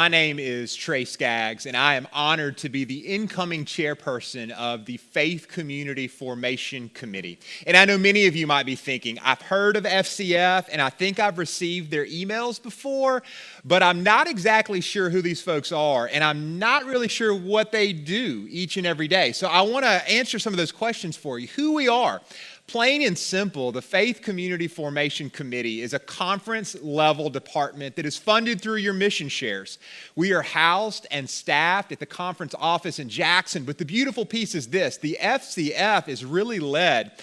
My name is Trey Skaggs, and I am honored to be the incoming chairperson of the Faith Community Formation Committee. And I know many of you might be thinking, I've heard of FCF, and I think I've received their emails before, but I'm not exactly sure who these folks are, and I'm not really sure what they do each and every day. So I want to answer some of those questions for you. Who we are. Plain and simple, the Faith Community Formation Committee is a conference-level department that is funded through your mission shares. We are housed and staffed at the conference office in Jackson, but the beautiful piece is this: the FCF is really led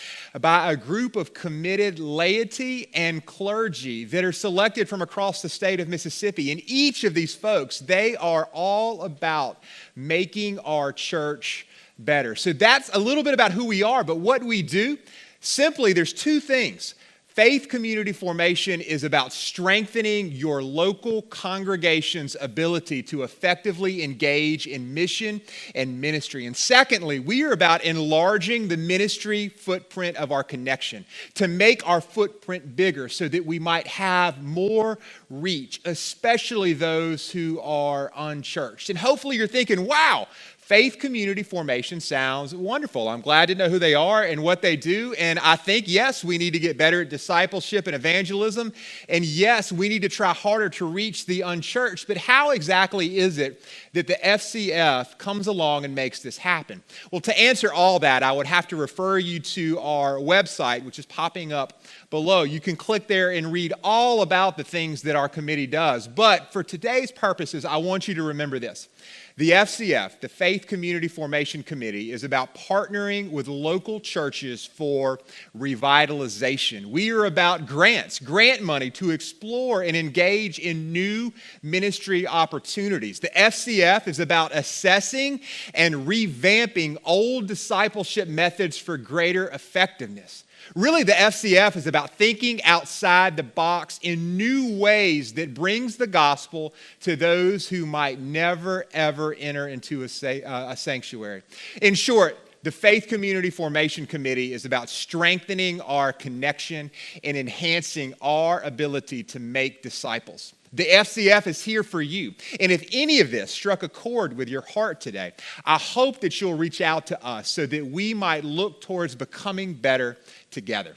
by a group of committed laity and clergy that are selected from across the state of Mississippi. And each of these folks, they are all about making our church better. So that's a little bit about who we are, but what we do. Simply, there's two things. Faith Community Formation is about strengthening your local congregation's ability to effectively engage in mission and ministry. And secondly, we are about enlarging the ministry footprint of our connection to make our footprint bigger so that we might have more reach, especially those who are unchurched. And hopefully you're thinking, wow, Faith Community Formation sounds wonderful. I'm glad to know who they are and what they do. And I think, yes, we need to get better at discipleship and evangelism. And yes, we need to try harder to reach the unchurched. But how exactly is it that the FCF comes along and makes this happen? Well, to answer all that, I would have to refer you to our website, which is popping up below. You can click there and read all about the things that our committee does. But for today's purposes, I want you to remember this. The FCF, the Faith Community Formation Committee, is about partnering with local churches for revitalization. We are about grant money to explore and engage in new ministry opportunities. The FCF is about assessing and revamping old discipleship methods for greater effectiveness. Really, the FCF is about thinking outside the box in new ways that brings the gospel to those who might never, ever enter into a sanctuary. In short, the Faith Community Formation Committee is about strengthening our connection and enhancing our ability to make disciples. The FCF is here for you. And if any of this struck a chord with your heart today, I hope that you'll reach out to us so that we might look towards becoming better together.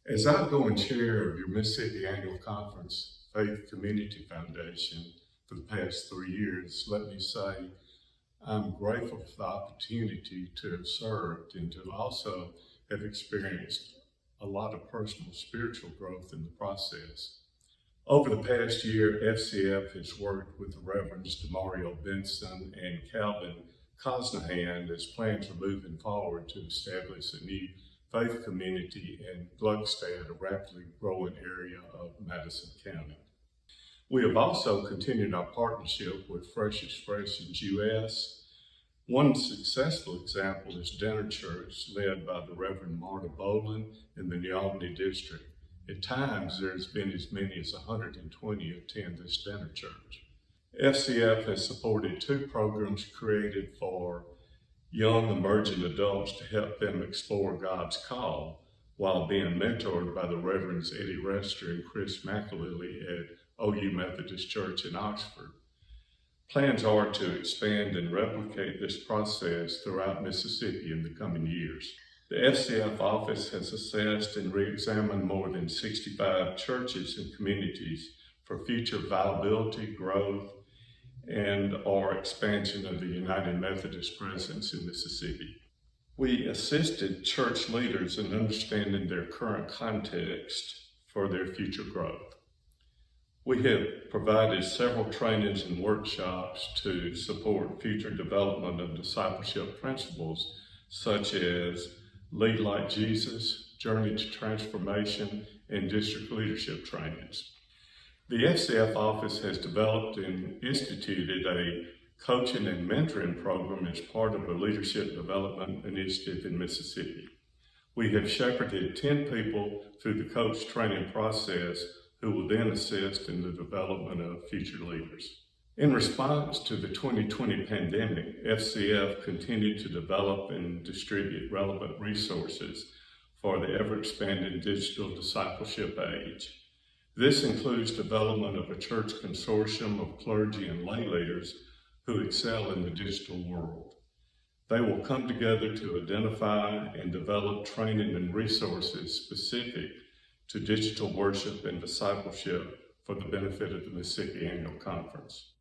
As outgoing chair of your Mississippi Annual Conference Faith Community Foundation for the past 3 years, let me say I'm grateful for the opportunity to have served and to also have experienced a lot of personal spiritual growth in the process. Over the past year, FCF has worked with the Reverends Demario Benson and Calvin Cosnahan as plans are moving forward to establish a new faith community in Gluckstadt, a rapidly growing area of Madison County. We have also continued our partnership with Fresh Expressions US. One successful example is Dinner Church, led by the Reverend Marta Boland in the New Albany District. At times, there's been as many as 120 attend this dinner church. FCF has supported 2 programs created for young emerging adults to help them explore God's call while being mentored by the Reverends Eddie Rester and Chris McAlilly at OU Methodist Church in Oxford. Plans are to expand and replicate this process throughout Mississippi in the coming years. The FCF office has assessed and re-examined more than 65 churches and communities for future viability, growth, and/or expansion of the United Methodist presence in Mississippi. We assisted church leaders in understanding their current context for their future growth. We have provided several trainings and workshops to support future development of discipleship principles such as Lead Like Jesus, Journey to Transformation, and district leadership trainings. The FCF office has developed and instituted a coaching and mentoring program as part of a leadership development initiative in Mississippi. We have shepherded 10 people through the coach training process who will then assist in the development of future leaders. In response to the 2020 pandemic, FCF continued to develop and distribute relevant resources for the ever-expanding digital discipleship age. This includes development of a church consortium of clergy and lay leaders who excel in the digital world. They will come together to identify and develop training and resources specific to digital worship and discipleship for the benefit of the Mississippi Annual Conference.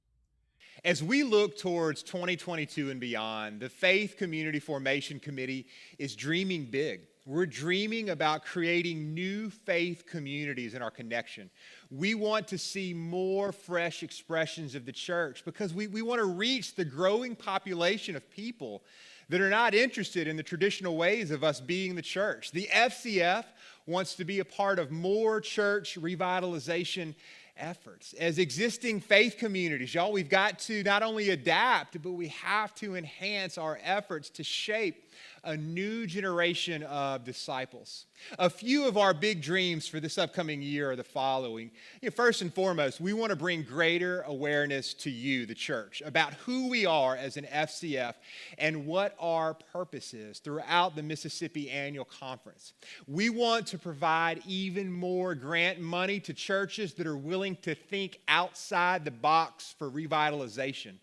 As we look towards 2022 and beyond, the Faith Community Formation Committee is dreaming big. We're dreaming about creating new faith communities in our connection. We want to see more fresh expressions of the church because we want to reach the growing population of people that are not interested in the traditional ways of us being the church. The FCF wants to be a part of more church revitalization efforts. As existing faith communities, y'all, we've got to not only adapt, but we have to enhance our efforts to shape a new generation of disciples. A few of our big dreams for this upcoming year are the following. First and foremost, we want to bring greater awareness to you, the church, about who we are as an FCF and what our purpose is throughout the Mississippi Annual Conference. We want to provide even more grant money to churches that are willing to think outside the box for revitalization.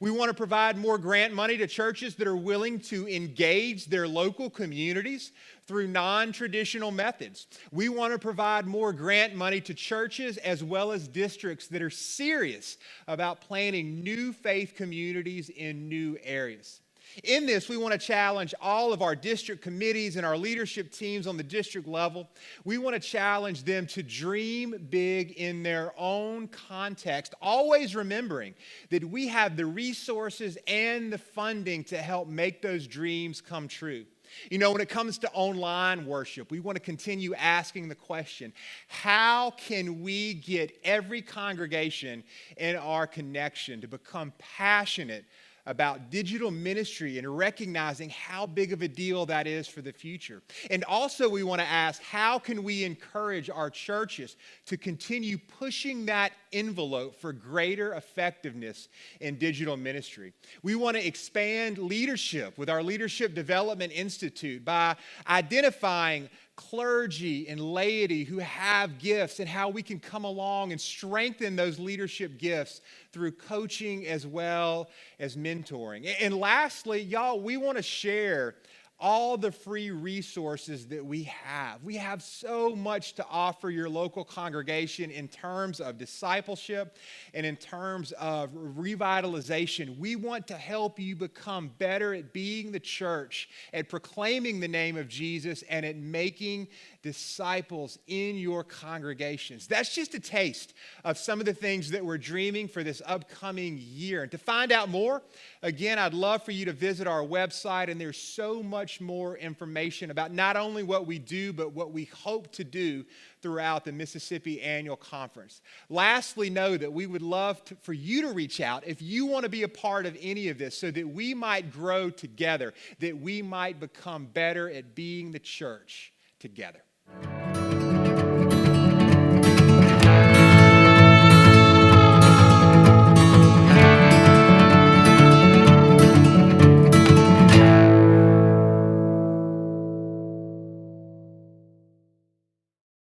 We want to provide more grant money to churches that are willing to engage their local communities through non-traditional methods. We want to provide more grant money to churches as well as districts that are serious about planting new faith communities in new areas. In this, we want to challenge all of our district committees and our leadership teams on the district level. We want to challenge them to dream big in their own context, always remembering that we have the resources and the funding to help make those dreams come true. When it comes to online worship, we want to continue asking the question, how can we get every congregation in our connection to become passionate about digital ministry and recognizing how big of a deal that is for the future? And also we want to ask, how can we encourage our churches to continue pushing that envelope for greater effectiveness in digital ministry? We want to expand leadership with our Leadership Development Institute by identifying clergy and laity who have gifts and how we can come along and strengthen those leadership gifts through coaching as well as mentoring. And lastly, y'all, we want to share all the free resources that we have. We have so much to offer your local congregation in terms of discipleship and in terms of revitalization. We want to help you become better at being the church, at proclaiming the name of Jesus, and at making disciples in your congregations. That's just a taste of some of the things that we're dreaming for this upcoming year. And to find out more, again, I'd love for you to visit our website, and there's so much more information about not only what we do, but what we hope to do throughout the Mississippi Annual Conference. Lastly, know that we would love for you to reach out if you want to be a part of any of this so that we might grow together, that we might become better at being the church together.